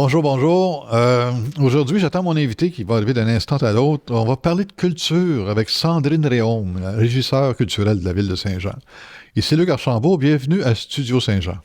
Bonjour, bonjour. Aujourd'hui, j'attends mon invité qui va arriver d'un instant à l'autre. On va parler de culture avec Sandrine Réaume, la régisseure culturelle de la ville de Saint-Jean. Ici Luc Archambault, bienvenue à Studio Saint-Jean.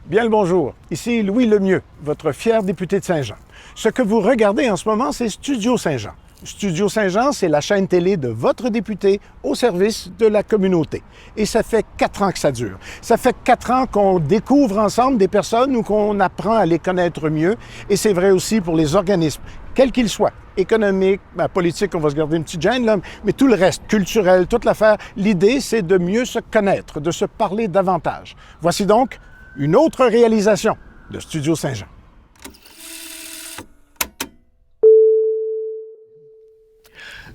Bien le bonjour, ici Louis Lemieux, votre fier député de Saint-Jean. Ce que vous regardez en ce moment, c'est Studio Saint-Jean. Studio Saint-Jean, c'est la chaîne télé de votre député au service de la communauté. Et ça fait 4 ans que ça dure. Ça fait 4 ans qu'on découvre ensemble des personnes ou qu'on apprend à les connaître mieux. Et c'est vrai aussi pour les organismes, quels qu'ils soient. Économique, politique, on va se garder une petite gêne, là, mais tout le reste, culturel, toute l'affaire. L'idée, c'est de mieux se connaître, de se parler davantage. Voici donc une autre réalisation de Studio Saint-Jean.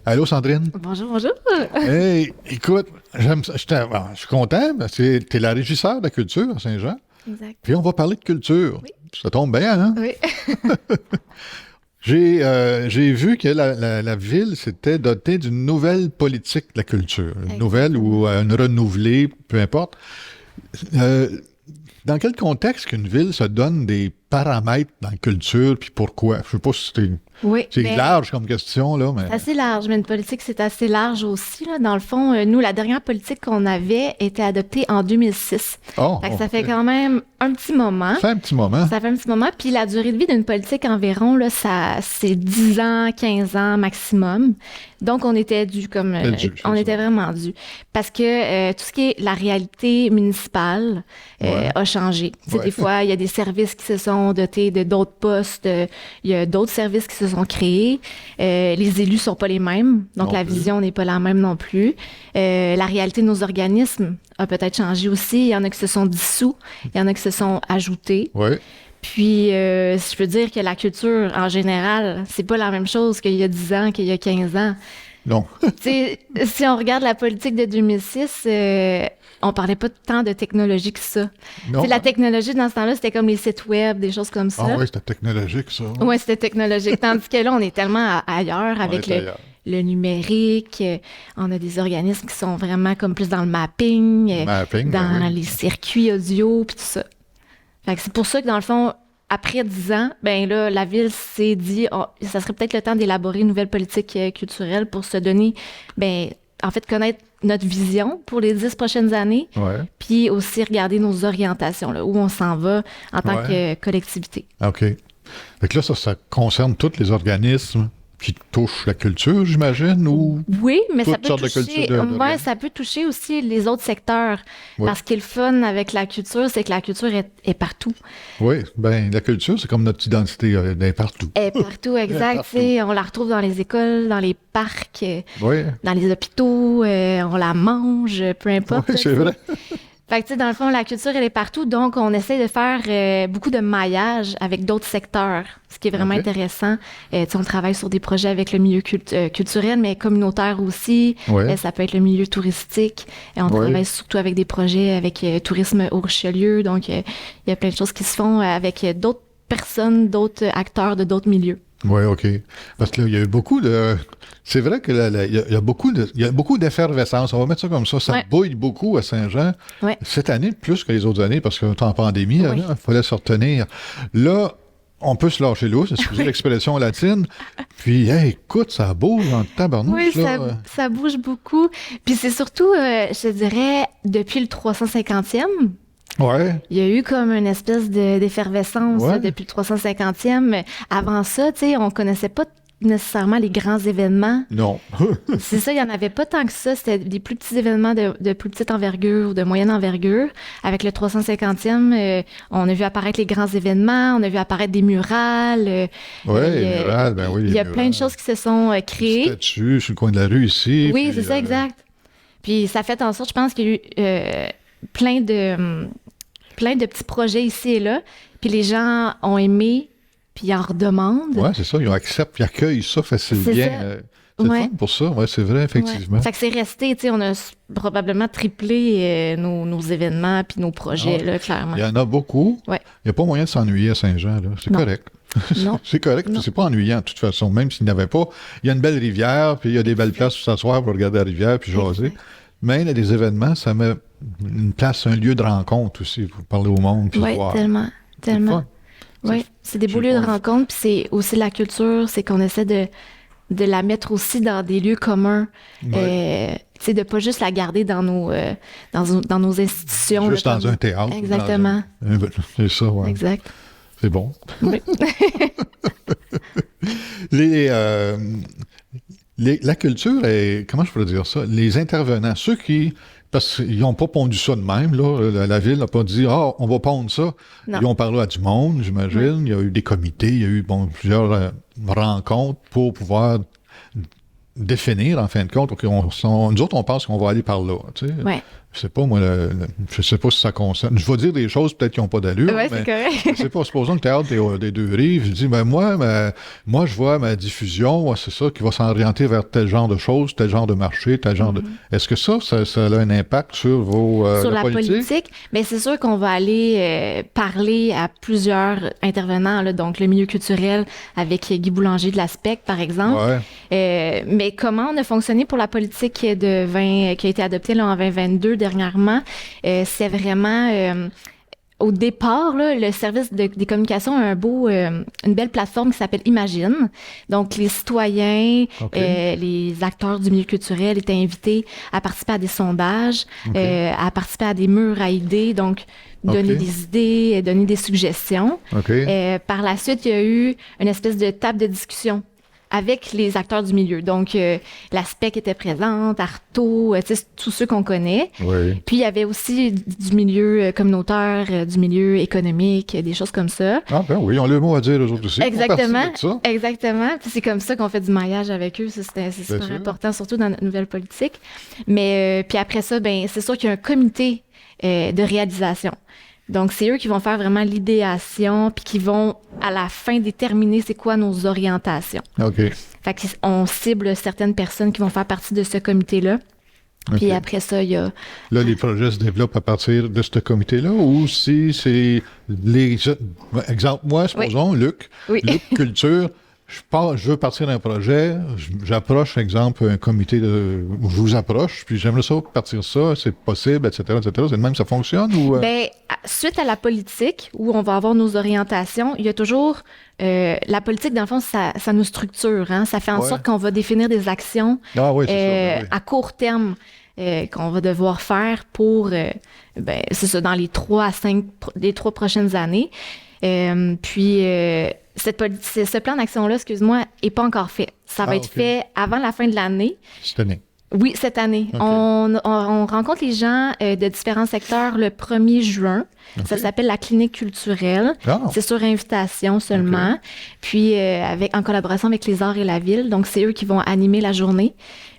Allô, Sandrine? Bonjour, bonjour. Hey, écoute, je suis content parce que tu es la régisseure de la culture à Saint-Jean. Exact. Puis on va parler de culture. Oui. Ça tombe bien, hein? Oui. J'ai vu que la ville s'était dotée d'une nouvelle politique de la culture. Une nouvelle ou une renouvelée, peu importe. Dans quel contexte qu'une ville se donne des paramètres dans la culture, puis pourquoi? Je sais pas si c'est large comme question, là, mais... C'est assez large, mais une politique, c'est assez large aussi, là. Dans le fond, nous, la dernière politique qu'on avait était adoptée en 2006. Ça fait quand même un petit moment. Ça fait un petit moment. Ça fait un petit moment, puis la durée de vie d'une politique environ, là, c'est 10 ans, 15 ans maximum. Donc, on était dû comme... on était vraiment dû. Parce que tout ce qui est la réalité municipale a changé. Ouais. Des fois, il y a des services qui se sont dotés de d'autres postes, il y a d'autres services qui se sont créés. Les élus sont pas les mêmes, donc la vision n'est pas la même non plus. La réalité de nos organismes a peut-être changé aussi. Il y en a qui se sont dissous, il y en a qui se sont ajoutés. Ouais. Puis, je peux dire que la culture, en général, c'est pas la même chose qu'il y a 10 ans, qu'il y a 15 ans. Non. Si on regarde la politique de 2006, on parlait pas tant de technologie que ça. La technologie, dans ce temps-là, c'était comme les sites web, des choses comme ça. Ah oui, c'était technologique, ça. Oui, c'était technologique. Tandis que là, on est tellement ailleurs avec le numérique. On a des organismes qui sont vraiment comme plus dans le mapping, dans les circuits audio, puis tout ça. Fait que c'est pour ça que, dans le fond, après 10 ans, ben là, la ville s'est dit, ça serait peut-être le temps d'élaborer une nouvelle politique culturelle pour se donner, connaître notre vision pour les 10 prochaines années, puis aussi regarder nos orientations, là, où on s'en va en tant que collectivité. OK. Fait que là, ça concerne tous les organismes qui touchent la culture, j'imagine, ou... Oui, mais ça peut toucher... ça peut toucher aussi les autres secteurs. Oui. Parce que le fun avec la culture, c'est que la culture est partout. Oui, la culture, c'est comme notre identité, elle est partout. Elle est partout, exact. On la retrouve dans les écoles, dans les parcs, dans les hôpitaux, on la mange, peu importe. Oui, c'est vrai. Fait que, dans le fond, la culture, elle est partout. Donc, on essaie de faire beaucoup de maillage avec d'autres secteurs, ce qui est vraiment intéressant. On travaille sur des projets avec le milieu culturel, mais communautaire aussi. Ça peut être le milieu touristique. On travaille surtout avec des projets avec Tourisme au Richelieu. Donc, il y a plein de choses qui se font avec d'autres personnes, d'autres acteurs de d'autres milieux. Oui, OK. Parce que là, il y a eu beaucoup de... C'est vrai qu'il y a beaucoup d'effervescence. On va mettre ça comme ça. Ça bouille beaucoup à Saint-Jean. Cette année, plus que les autres années, parce qu'on est en pandémie, il fallait se retenir. Là, on peut se lâcher l'eau, excusez l'expression latine. Puis, écoute, ça bouge en tabarnouche. Oui, ça bouge beaucoup. Puis c'est surtout, je dirais, depuis le 350e. Ouais. Il y a eu comme une espèce d'effervescence depuis le 350e. Avant ça, on connaissait pas nécessairement les grands événements. Non. C'est ça, il n'y en avait pas tant que ça. C'était des plus petits événements de plus petite envergure ou de moyenne envergure. Avec le 350e, on a vu apparaître les grands événements, on a vu apparaître des murales. Les murales, il y a plein de choses qui se sont créées. Des statues sur le coin de la rue ici. Oui, c'est ça, exact. Puis ça fait en sorte, je pense qu'il y a eu plein de petits projets ici et là. Puis les gens ont aimé, puis ils en redemandent. Oui, c'est ça. Ils acceptent, ils accueillent ça facilement. C'est fun pour ça. Oui, c'est vrai, effectivement. Fait que c'est resté, on a probablement triplé nos événements puis nos projets, là, clairement. Il y en a beaucoup. Il n'y a pas moyen de s'ennuyer à Saint-Jean, là. C'est correct. Non. C'est correct, c'est pas ennuyant de toute façon, même s'il n'y avait pas. Il y a une belle rivière, puis il y a des belles places pour s'asseoir pour regarder la rivière puis jaser. Mais il y a des événements, ça met une place, un lieu de rencontre aussi, pour parler au monde. Oui, tellement. Oui, c'est des beaux lieux de rencontre, puis c'est aussi la culture, c'est qu'on essaie de la mettre aussi dans des lieux communs. C'est de pas juste la garder dans nos institutions. Juste dans un théâtre. Exactement. C'est ça, oui. Exact. C'est bon. Oui. La culture est, comment je pourrais dire ça, les intervenants, ceux qui, parce qu'ils n'ont pas pondu ça de même, là, la ville n'a pas dit « Ah, on va pondre ça ». Ils ont parlé à du monde, j'imagine. Il y a eu des comités, il y a eu plusieurs rencontres pour pouvoir définir, en fin de compte. Nous autres, on pense qu'on va aller par là. Tu sais. Ouais. Je sais pas, moi, je sais pas si ça concerne. Je vais dire des choses peut-être qui n'ont pas d'allure. Oui, c'est correct. Je sais pas, supposons le théâtre des deux rives. Je dis, moi, je vois ma diffusion, c'est ça, qui va s'orienter vers tel genre de choses, tel genre de marché, tel genre de. Est-ce que ça a un impact sur vos. Sur la politique? Bien, c'est sûr qu'on va aller parler à plusieurs intervenants, là, donc le milieu culturel avec Guy Boulanger de l'ASPEC, par exemple. Ouais. Mais comment on a fonctionné pour la politique qui a été adoptée là, en 2022 dernièrement, c'est vraiment au départ, là, le service des communications a une belle plateforme qui s'appelle Imagine. Donc, les citoyens, les acteurs du milieu culturel étaient invités à participer à des sondages, à participer à des murs à idées, donc donner des idées, donner des suggestions. Par la suite, il y a eu une espèce de table de discussion avec les acteurs du milieu. Donc, l'ASPEC était présente, Artaud, tous ceux qu'on connaît. Oui. Puis, il y avait aussi du milieu communautaire, du milieu économique, des choses comme ça. Ah ben oui, ils ont le mot à dire, eux autres aussi. Exactement. Exactement. Puis, c'est comme ça qu'on fait du maillage avec eux. Ça, c'est super important, surtout dans notre nouvelle politique. Mais, puis après ça, ben c'est sûr qu'il y a un comité de réalisation. Donc, c'est eux qui vont faire vraiment l'idéation, puis qui vont, à la fin, déterminer c'est quoi nos orientations. Fait qu'on cible certaines personnes qui vont faire partie de ce comité-là. Puis après ça, il y a... Là, les projets se développent à partir de ce comité-là, ou si c'est les... Exemple, moi, supposons, Luc Culture... Je veux partir d'un projet, j'approche, exemple, un comité je vous approche, puis j'aimerais ça partir ça, c'est possible, etc., etc. C'est de même, ça fonctionne ou... Bien, suite à la politique, où on va avoir nos orientations, il y a toujours... la politique, dans le fond, ça nous structure, hein? Ça fait en sorte qu'on va définir des actions à court terme qu'on va devoir faire pour, c'est ça, dans les 3 à 5, les 3 prochaines années. Ce plan d'action-là, excuse-moi, n'est pas encore fait. Ça va être fait avant la fin de l'année. Cette année? Oui, cette année. On rencontre les gens de différents secteurs le 1er juin. Ça s'appelle la clinique culturelle. C'est sur invitation seulement. Puis, en collaboration avec les Arts et la Ville. Donc, c'est eux qui vont animer la journée.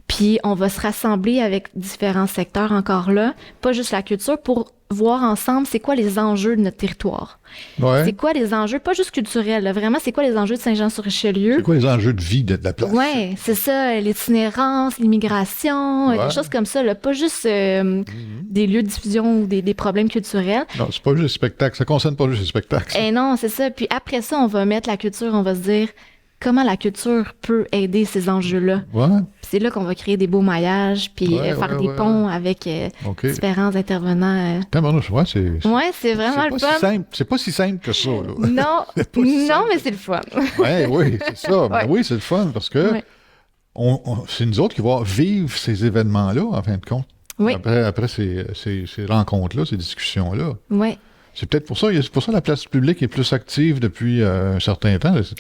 Puis, on va se rassembler avec différents secteurs encore là, pas juste la culture, pour voir ensemble c'est quoi les enjeux de notre territoire. C'est quoi les enjeux, pas juste culturels, là, vraiment, c'est quoi les enjeux de Saint-Jean-sur-Richelieu. C'est quoi les enjeux de vie de la place. Oui, c'est ça, l'itinérance, l'immigration, des choses comme ça, là, pas juste des lieux de diffusion ou des problèmes culturels. Non, c'est pas juste le spectacle, ça concerne pas juste le spectacle. Non, c'est ça. Puis après ça, on va mettre la culture, on va se dire comment la culture peut aider ces enjeux-là. C'est là qu'on va créer des beaux maillages, puis faire des ponts avec différents intervenants. C'est vraiment le fun. C'est pas si simple que ça. Là. Non, mais c'est le fun. Oui, c'est ça. Ben oui, c'est le fun parce que c'est nous autres qui vont vivre ces événements-là, en fin de compte. Après ces rencontres-là, ces discussions-là. Oui. C'est peut-être pour ça. C'est pour ça que la place publique est plus active depuis un certain temps. Ça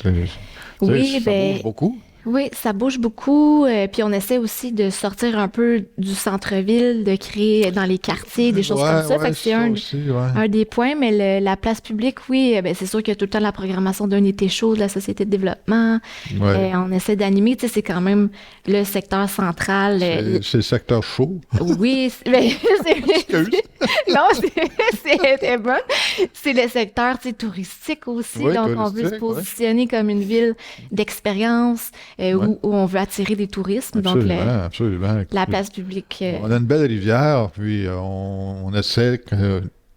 bouge beaucoup. Oui, ça bouge beaucoup. Puis on essaie aussi de sortir un peu du centre-ville, de créer dans les quartiers des choses comme ça. Fait que c'est un des points. Mais la place publique, c'est sûr qu'il y a tout le temps la programmation d'un été chaud de la Société de développement. On essaie d'animer. Tu sais, c'est quand même le secteur central. C'est le secteur chaud. Oui. Non, c'est bon. C'est le secteur touristique aussi. Donc, on veut se positionner comme une ville d'expérience. Où on veut attirer des touristes. Absolument. La place publique. On a une belle rivière, puis on essaie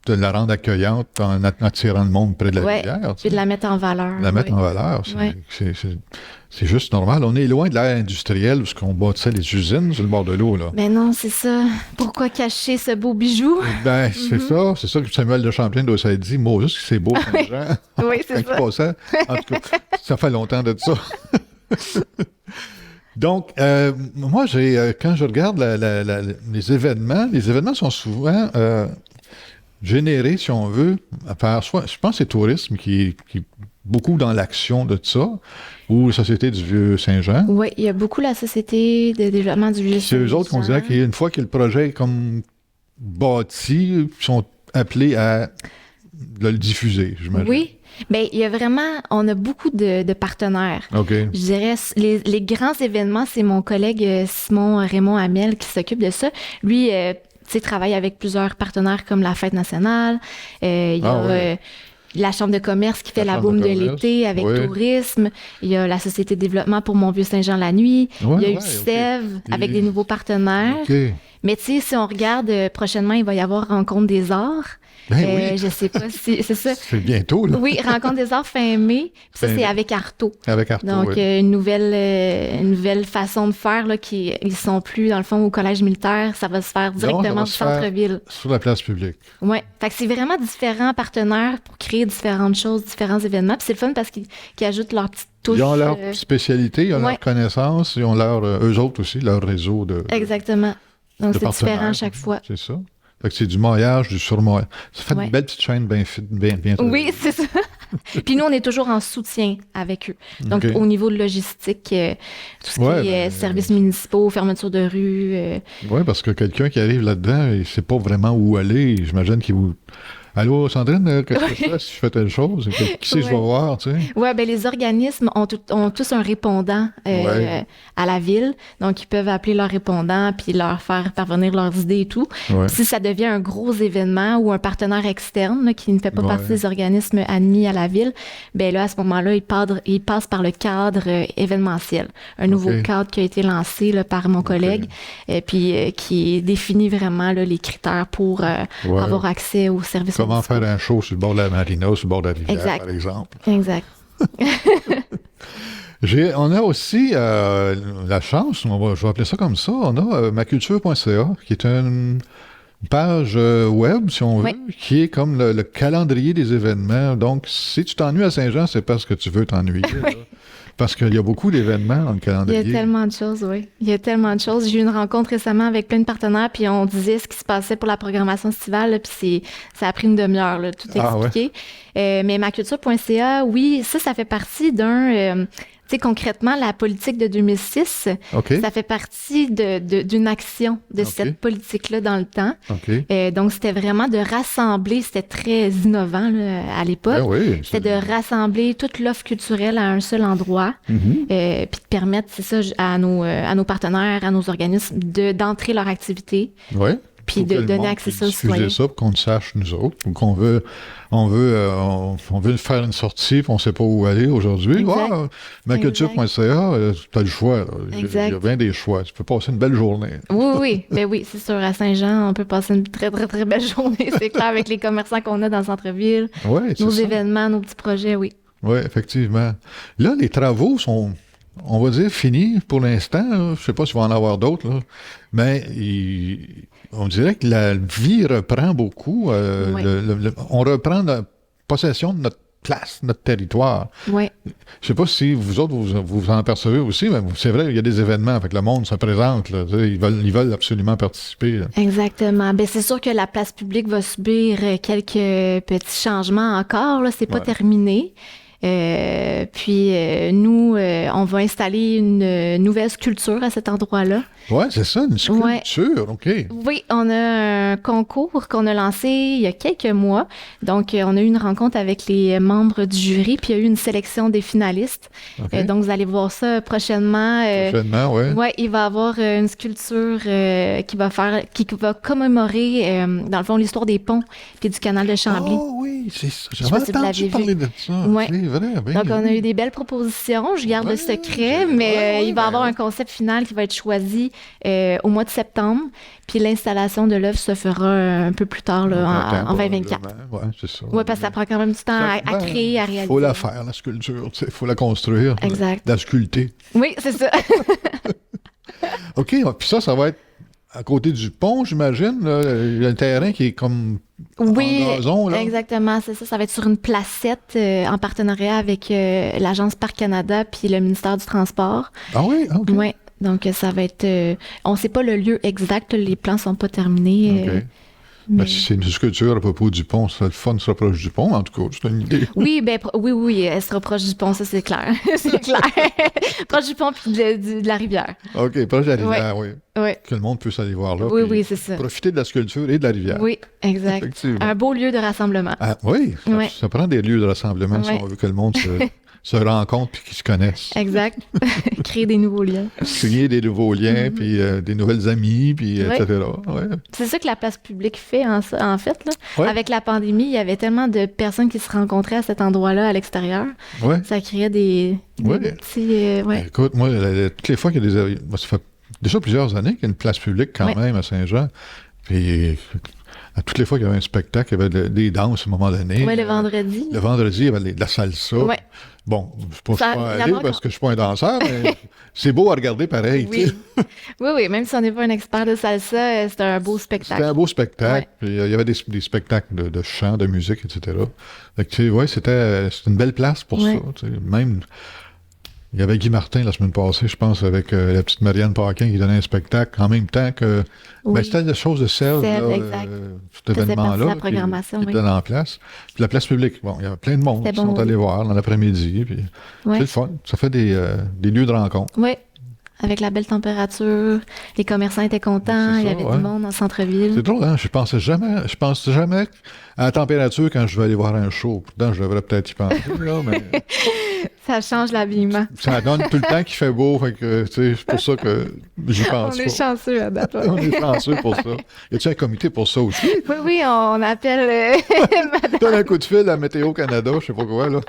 de la rendre accueillante en attirant le monde près de la rivière. Puis de la mettre en valeur. La mettre en valeur, c'est juste normal. On est loin de l'ère industrielle où on bâtissait les usines sur le bord de l'eau. Là. Mais non, c'est ça. Pourquoi cacher ce beau bijou? Ben, c'est ça que Samuel de Champlain doit s'être dit. Moi, juste que c'est beau, Saint-Jean. Oui, c'est ça. Passait. En tout cas, ça fait longtemps de ça. Donc, moi, quand je regarde les événements sont souvent générés, si on veut, par soit, je pense que c'est tourisme qui est beaucoup dans l'action de ça, ou la Société du Vieux-Saint-Jean. Oui, il y a beaucoup la Société de développement du Vieux-Saint-Jean. C'est eux autres qu'on dirait qu'une fois que le projet est comme bâti, ils sont appelés à le diffuser, j'imagine. Oui. Bien, il y a vraiment, on a beaucoup de partenaires. OK. Je dirais, les grands événements, c'est mon collègue Simon Raymond Hamel qui s'occupe de ça. Lui, tu sais, travaille avec plusieurs partenaires comme la Fête nationale. Il y a la Chambre de commerce qui fait la boum de l'été avec Tourisme. Il y a la Société de développement pour Mont-Vieux-Saint-Jean la nuit. Il y a UCEV avec des nouveaux partenaires. Mais tu sais, si on regarde, prochainement, il va y avoir Rencontre des arts. Je sais pas si c'est ça. C'est bientôt, là. Oui, Rencontre des arts fin mai. Puis ça, c'est avec Artaud. Avec Artaud, donc, une nouvelle façon de faire, là, ils sont plus, dans le fond, au collège militaire. Ça va se faire directement du centre-ville. Sur la place publique. Oui. Fait que c'est vraiment différents partenaires pour créer différentes choses, différents événements. Puis c'est le fun parce qu'ils ajoutent leur petite touche. Ils ont leur spécialité, ils ont leur connaissance, ils ont eux autres aussi, leur réseau de... Exactement. Donc, c'est différent à chaque fois. C'est ça. Fait que c'est du maillage, du surmaillage. Ça fait une belle petite chaîne bien Oui, c'est ça. Puis nous, on est toujours en soutien avec eux. Donc, au niveau de logistique, tout ce qui est services municipaux, fermeture de rue. Oui, parce que quelqu'un qui arrive là-dedans, il ne sait pas vraiment où aller. J'imagine qu'il vous... Allô, Sandrine, qu'est-ce que je fais si je fais telle chose? Qui c'est que je vais voir, tu sais? Oui, bien, les organismes ont tous un répondant à la ville. Donc, ils peuvent appeler leur répondant puis leur faire parvenir leurs idées et tout. Si ça devient un gros événement ou un partenaire externe là, qui ne fait pas partie des organismes admis à la ville, bien là, à ce moment-là, ils passent par le cadre événementiel. Un nouveau cadre qui a été lancé là, par mon collègue puis qui définit vraiment là, les critères pour avoir accès aux services. Comment faire un show sur le bord de la marina, sur le bord de la rivière, par exemple. Exact. On a aussi la chance, je vais appeler ça comme ça, on a maculture.ca, qui est une page web, si on veut, qui est comme le calendrier des événements. Donc, si tu t'ennuies à Saint-Jean, c'est parce que tu veux t'ennuyer. Parce qu'il y a beaucoup d'événements dans le calendrier. Il y a tellement de choses, oui. Il y a tellement de choses. J'ai eu une rencontre récemment avec plein de partenaires, puis on disait ce qui se passait pour la programmation estivale, puis ça a pris une demi-heure, là, tout expliqué. Mais maculture.ca, oui, ça fait partie d'un... tu sais, concrètement, la politique de 2006, ça fait partie d'une action de cette politique-là dans le temps. Donc, c'était vraiment de rassembler, c'était très innovant là, à l'époque. C'était de rassembler toute l'offre culturelle à un seul endroit, puis de permettre, c'est ça, à nos partenaires, à nos organismes, d'entrer leur activité. Puis de donner accès ça aux citoyens. Ça pour qu'on le sache, nous autres, ou qu'on veut faire une sortie, puis on ne sait pas où aller aujourd'hui. Maculture.ca, tu as le choix. Il y a bien des choix. Tu peux passer une belle journée. Oui. Ben oui, c'est sûr. À Saint-Jean, on peut passer une très, très, très belle journée. C'est clair, avec les commerçants qu'on a dans le centre-ville, nos événements, nos petits projets, oui. Oui, effectivement. Là, les travaux sont... on va dire finis pour l'instant. Je ne sais pas s'il va en avoir d'autres, là. Mais on dirait que la vie reprend beaucoup. On reprend la possession de notre place, notre territoire. Je ne sais pas si vous autres, vous en percevez aussi, mais c'est vrai, il y a des événements, avec le monde se présente. Là, ils veulent absolument participer. Là. Exactement. Ben, c'est sûr que la place publique va subir quelques petits changements encore. Ce n'est pas terminé. Puis nous, on va installer une nouvelle sculpture à cet endroit-là. Oui, c'est ça, une sculpture, OK. Oui, on a un concours qu'on a lancé il y a quelques mois. Donc, on a eu une rencontre avec les membres du jury, puis il y a eu une sélection des finalistes. Donc, vous allez voir ça prochainement. Prochainement, oui. Oui, il va y avoir une sculpture qui va commémorer, dans le fond, l'histoire des ponts puis du canal de Chambly. Oh oui, c'est ça. J'avais entendu parler de ça. Oui, vrai. Donc, on a eu des belles propositions. Je garde le secret, mais il va y avoir un concept final qui va être choisi au mois de septembre. Puis l'installation de l'œuvre se fera un peu plus tard, là, en 2024. Oui, c'est ça. Oui, parce que ça prend quand même du temps à créer, à réaliser. Il faut la faire, la sculpture. Il faut la construire. Exact. La sculpter. Oui, c'est ça. OK, puis ça va être à côté du pont, j'imagine. Il y a un terrain qui est comme en gazon. Là. Exactement, c'est ça. Ça va être sur une placette en partenariat avec l'Agence Parc Canada puis le ministère du Transport. Ah oui? OK. Oui, donc ça va être... on ne sait pas le lieu exact, les plans ne sont pas terminés. OK. Mais si c'est une sculpture à propos du pont, c'est le fun de se rapprocher du pont, en tout cas, c'est une idée. Oui, oui, elle se rapproche du pont, ça c'est clair. C'est clair. Proche du pont puis de la rivière. OK, proche de la rivière, oui. Oui. Que le monde puisse aller voir là. Oui, c'est ça. Profiter de la sculpture et de la rivière. Oui, exact. Un beau lieu de rassemblement. Ah, oui, ça prend des lieux de rassemblement si on veut que le monde se rencontrent puis qu'ils se connaissent. Exact. Créer des nouveaux liens. Signer des nouveaux liens, puis des nouvelles amies, puis etc. Ouais. C'est ça que la place publique fait, en fait. Là. Ouais. Avec la pandémie, il y avait tellement de personnes qui se rencontraient à cet endroit-là, à l'extérieur. Ouais. Ça créait des petits... Écoute, moi, toutes les fois qu'il y a ça fait déjà plusieurs années qu'il y a une place publique quand même à Saint-Jean. Puis... À toutes les fois qu'il y avait un spectacle, il y avait des danses à un moment donné. Oui, le vendredi. Le vendredi, il y avait de la salsa. Ouais. Bon, je ne suis pas allé parce que je ne suis pas un danseur, mais c'est beau à regarder pareil. Oui. Oui, même si on n'est pas un expert de salsa, c'était un beau spectacle. C'était un beau spectacle. Puis, il y avait des spectacles de chant, de musique, etc. Fait que, c'était une belle place pour ça. Même... Il y avait Guy Martin la semaine passée, je pense, avec la petite Marianne Paquin qui donnait un spectacle en même temps que... Ben, c'était des choses de Sèvres, cet événement-là, la programmation, qui était en place. Puis la place publique, bon, il y avait plein de monde qui sont allés voir dans l'après-midi. Puis c'est le fun. Ça fait des lieux de rencontre. Oui. Avec la belle température, les commerçants étaient contents, il y avait du monde dans le centre-ville. C'est drôle, hein? Je pense jamais à la température quand je vais aller voir un show. Pourtant, je devrais peut-être y penser, là, mais... Ça change l'habillement. Ça donne tout le temps qu'il fait beau, fait que, c'est pour ça que j'y pense pas. On est chanceux à date. On est chanceux pour ça. Y a-t-il un comité pour ça aussi? Oui, on appelle madame. Donne un coup de fil à Météo Canada, je sais pas quoi, là.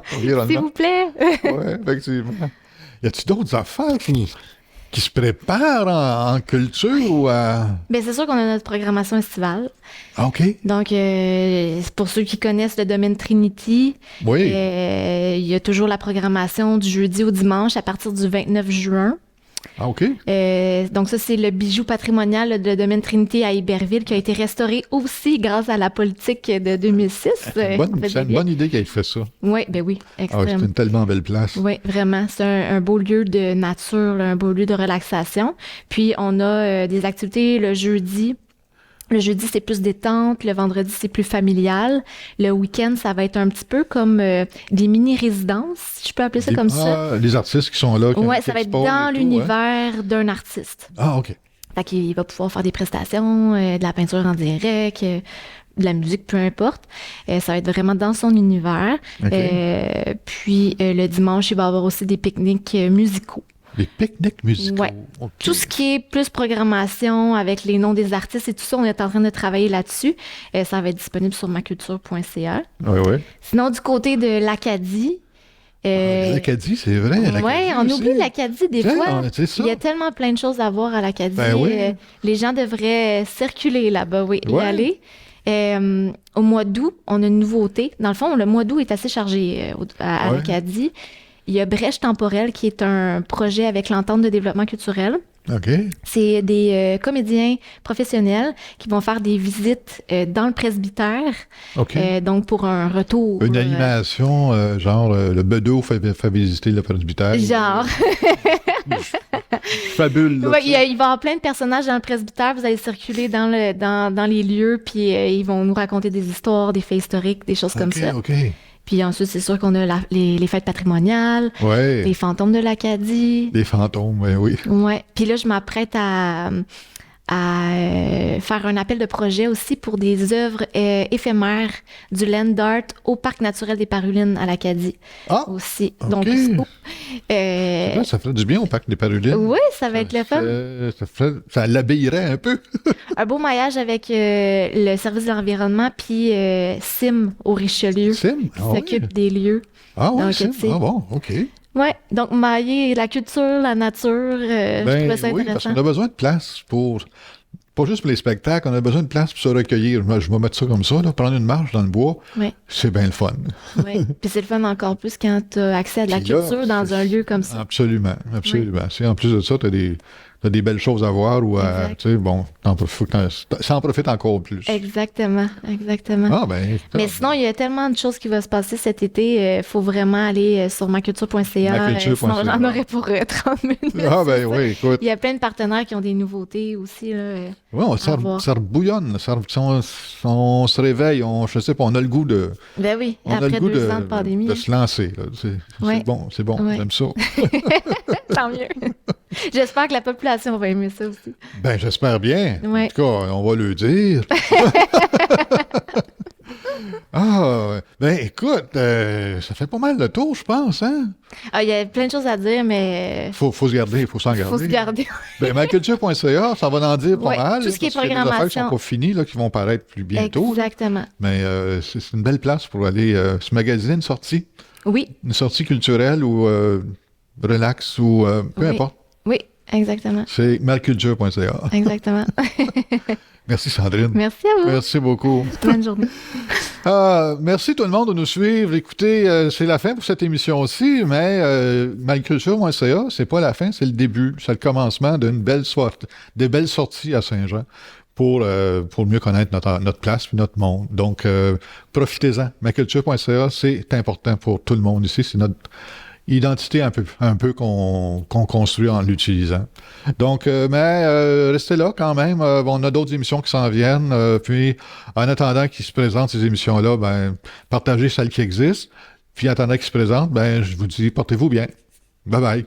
S'il vous plaît. Oui, effectivement. Y a-t-il d'autres affaires qui se préparent en culture ou à... Bien, c'est sûr qu'on a notre programmation estivale. Ah, OK. Donc, pour ceux qui connaissent le domaine Trinity, il y a toujours la programmation du jeudi au dimanche à partir du 29 juin. Ah, OK. Donc ça, c'est le bijou patrimonial de domaine Trinité à Iberville qui a été restauré aussi grâce à la politique de 2006. C'est une bonne idée qu'il ait fait ça. Oui, extrêmement. C'est une tellement belle place. Oui, vraiment. C'est un beau lieu de nature, un beau lieu de relaxation. Puis, on a des activités le jeudi. Le jeudi, c'est plus détente. Le vendredi, c'est plus familial. Le week-end, ça va être un petit peu comme des mini-résidences, si je peux appeler ça comme ça. Les artistes qui sont là. Oui, ça va être dans l'univers d'un artiste. Ah, OK. Fait qu'il va pouvoir faire des prestations, de la peinture en direct, de la musique, peu importe. Ça va être vraiment dans son univers. Okay. Puis, le dimanche, il va y avoir aussi des pique-niques musicaux. Des pique-niques musicaux. Oui. Okay. Tout ce qui est plus programmation avec les noms des artistes et tout ça, on est en train de travailler là-dessus. Ça va être disponible sur maculture.ca. Oui. Sinon, du côté de l'Acadie... l'Acadie, c'est vrai. Oui, on oublie l'Acadie des fois. Il y a tellement plein de choses à voir à l'Acadie. Les gens devraient circuler là-bas, y aller. Au mois d'août, on a une nouveauté. Dans le fond, le mois d'août est assez chargé à l'Acadie. Il y a Brèche temporelle qui est un projet avec l'entente de développement culturel. OK. C'est des comédiens professionnels qui vont faire des visites dans le presbytère. OK. Donc, pour un retour. Une animation, genre le bedeau fait visiter le presbytère. Genre. Fabule. Ouais, il va y avoir plein de personnages dans le presbytère. Vous allez circuler dans les lieux, puis ils vont nous raconter des histoires, des faits historiques, des choses comme ça. OK. Puis ensuite, c'est sûr qu'on a les fêtes patrimoniales, les fantômes de l'Acadie. Les fantômes, oui. Oui. Puis là, je m'apprête à faire un appel de projet aussi pour des œuvres éphémères du land art au Parc naturel des Parulines à l'Acadie. Ah! Aussi. Okay. Donc, ça ferait du bien au Parc des Parulines. Oui, ça va être le fun. Ça l'habillerait un peu. Un beau maillage avec le service de l'environnement puis Sim au Richelieu. Sim? Qui s'occupe des lieux. Ah oui, Donc, Sim? Ah bon, OK. Oui, donc mailler la culture, la nature, je trouvais ça intéressant. Parce qu'on a besoin de place pour... Pas juste pour les spectacles, on a besoin de place pour se recueillir. Je vais mettre ça comme ça, là, prendre une marche dans le bois, c'est bien le fun. Oui, puis c'est le fun encore plus quand tu as accès à de la culture dans un lieu comme ça. Absolument, absolument. Oui. En plus de ça, tu as des belles choses à voir ou tu sais, bon, ça en profite encore plus. Exactement, exactement. Ah, ben, mais sinon, il y a tellement de choses qui vont se passer cet été. Il faut vraiment aller sur maculture.ca. Sinon, j'en aurais pour 30 minutes. Ah, ben oui, écoute. Il y a plein de partenaires qui ont des nouveautés aussi. Oui, ça rebouillonne. On se réveille, je sais pas, on a le goût de... Ben oui, après 2 ans de pandémie. De se lancer. C'est bon, j'aime ça. Tant mieux. J'espère que la population va aimer ça aussi. Ben, j'espère bien. Ouais. En tout cas, on va le dire. Ah, ben écoute, ça fait pas mal de tour, je pense, hein? Ah, il y a plein de choses à dire, mais... Faut se garder, faut s'en garder. Faut se garder. Ben, maculture.ca, ça va en dire pas mal. Tout ce qui est programmation. Il y a des affaires qui sont pas finies, là, qui vont paraître plus bientôt. Exactement. Là. Mais c'est une belle place pour aller se magasiner une sortie. Oui. Une sortie culturelle ou relax ou peu importe. Oui, exactement. C'est maculture.ca. Exactement. Merci Sandrine. Merci à vous. Merci beaucoup. Bonne journée. Merci tout le monde de nous suivre. Écoutez, c'est la fin pour cette émission aussi, mais malculture.ca, c'est pas la fin, c'est le début, c'est le commencement d'une belle sortie, des belles sorties à Saint-Jean pour mieux connaître notre place et notre monde. Donc, profitez-en. Malculture.ca, c'est important pour tout le monde ici. C'est notre identité un peu qu'on construit en l'utilisant. Donc, restez là quand même. On a d'autres émissions qui s'en viennent. Puis, en attendant qu'ils se présentent, ces émissions-là, partagez celles qui existent. Puis, en attendant qu'ils se présentent, je vous dis, portez-vous bien. Bye-bye.